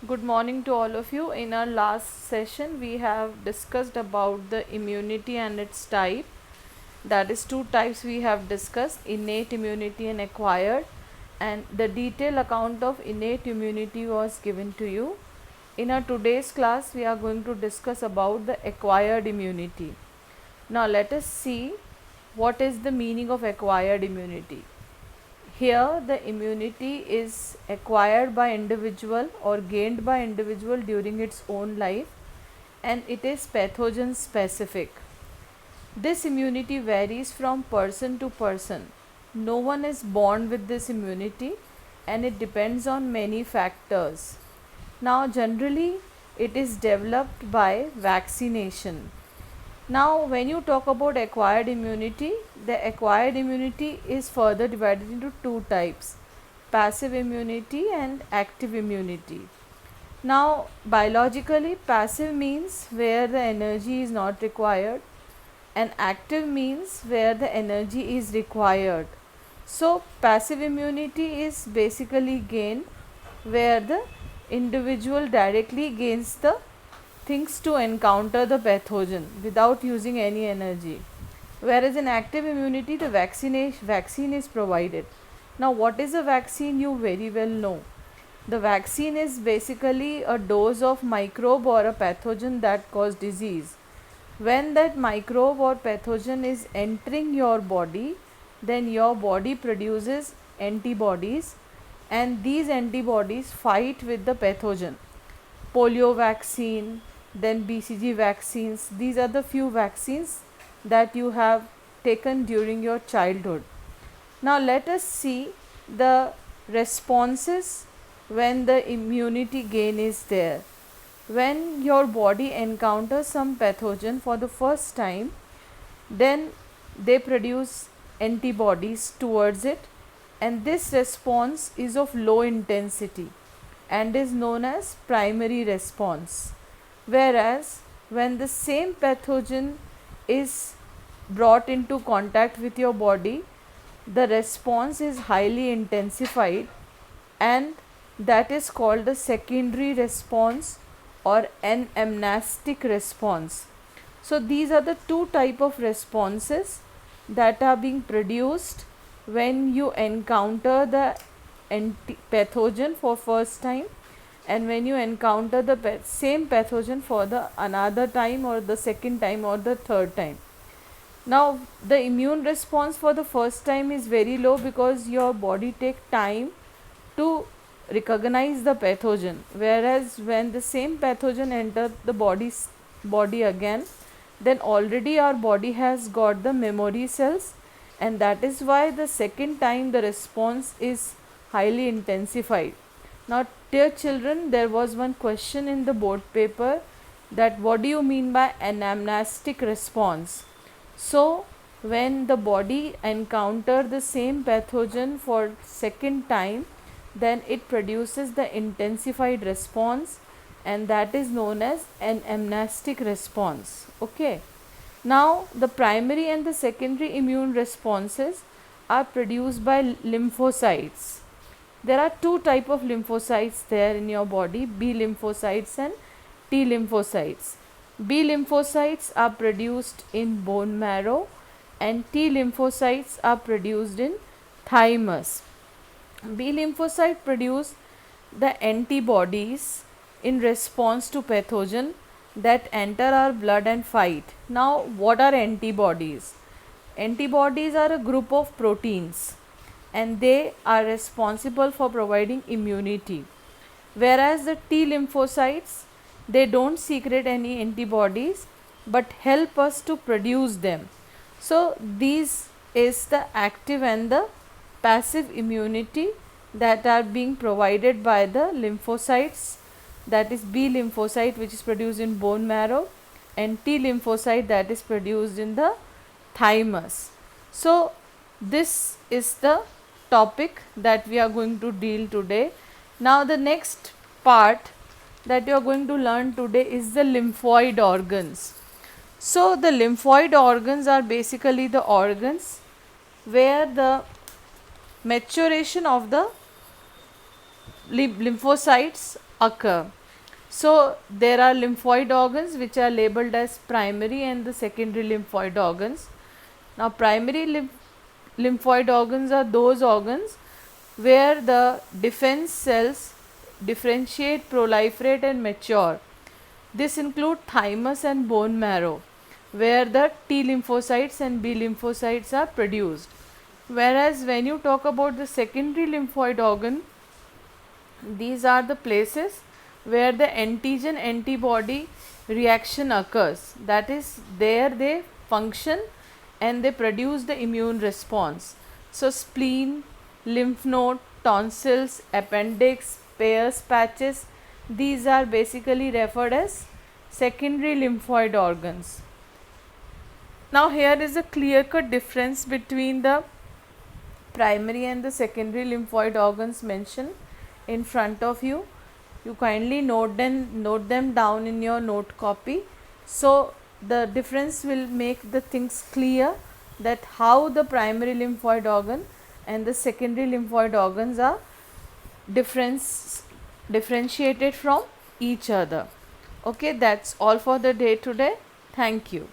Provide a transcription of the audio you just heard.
Good morning to all of you. In our last session, we have discussed about the immunity and its type. That is, two types we have discussed: innate immunity and acquired. And the detailed account of innate immunity was given to you. In our today's class, we are going to discuss about the acquired immunity. Now, let us see what is the meaning of acquired immunity. Here the immunity is acquired by individual or gained by individual during its own life, and it is pathogen specific. This immunity varies from person to person. No one is born with this immunity and it depends on many factors. Now generally it is developed by vaccination. Now, when you talk about acquired immunity, the acquired immunity is further divided into two types: passive immunity and active immunity. Now, biologically, passive means where the energy is not required, and active means where the energy is required. So, passive immunity is basically gained where the individual directly gains the things to encounter the pathogen without using any energy, whereas in active immunity the vaccine is provided. Now what is a vaccine? You very well know. The vaccine is basically a dose of microbe or a pathogen that cause disease. When that microbe or pathogen is entering your body, then your body produces antibodies, and these antibodies fight with the pathogen. Polio vaccine, then BCG vaccines. These are the few vaccines that you have taken during your childhood. Now let us see the responses when the immunity gain is there. When your body encounters some pathogen for the first time, then they produce antibodies towards it, and this response is of low intensity and is known as primary response. Whereas when the same pathogen is brought into contact with your body, the response is highly intensified, and that is called the secondary response or an amnestic response. So these are the two type of responses that are being produced when you encounter the pathogen for first time, and when you encounter the same pathogen for the another time or the second time or the third time. Now the immune response for the first time is very low because your body take time to recognize the pathogen, whereas when the same pathogen enter the body again, then already our body has got the memory cells, and that is why the second time the response is highly intensified. Now dear children, there was one question in the board paper that what do you mean by anamnestic response? So when the body encounter the same pathogen for second time, then it produces the intensified response, and that is known as an amnestic response. Okay. Now the primary and the secondary immune responses are produced by lymphocytes. There are two type of lymphocytes there in your body: B lymphocytes and T lymphocytes. B lymphocytes are produced in bone marrow and T lymphocytes are produced in thymus. B lymphocyte produce the antibodies in response to pathogen that enter our blood and fight. Now what are antibodies? Antibodies are a group of proteins and they are responsible for providing immunity, whereas the T lymphocytes, they don't secrete any antibodies but help us to produce them. So these is the active and the passive immunity that are being provided by the lymphocytes, that is B lymphocyte which is produced in bone marrow and T lymphocyte that is produced in the thymus. So this is the topic that we are going to deal today. Now the next part that you are going to learn today is the lymphoid organs. So the lymphoid organs are basically the organs where the maturation of the lymphocytes occur. So there are lymphoid organs which are labeled as primary and the secondary lymphoid organs. Now primary lymphoid organs are those organs where the defense cells differentiate, proliferate and mature. This includes thymus and bone marrow, where the T lymphocytes and B lymphocytes are produced. Whereas when you talk about the secondary lymphoid organ, these are the places where the antigen antibody reaction occurs. That is, there they function and they produce the immune response. So spleen, lymph node, tonsils, appendix, Peyer's patches, these are basically referred as secondary lymphoid organs. Now here is a clear-cut difference between the primary and the secondary lymphoid organs mentioned in front of you. You kindly note them down in your note copy. So the difference will make the things clear that how the primary lymphoid organ and the secondary lymphoid organs are differentiated from each other. Okay, that's all for the day today. Thank you.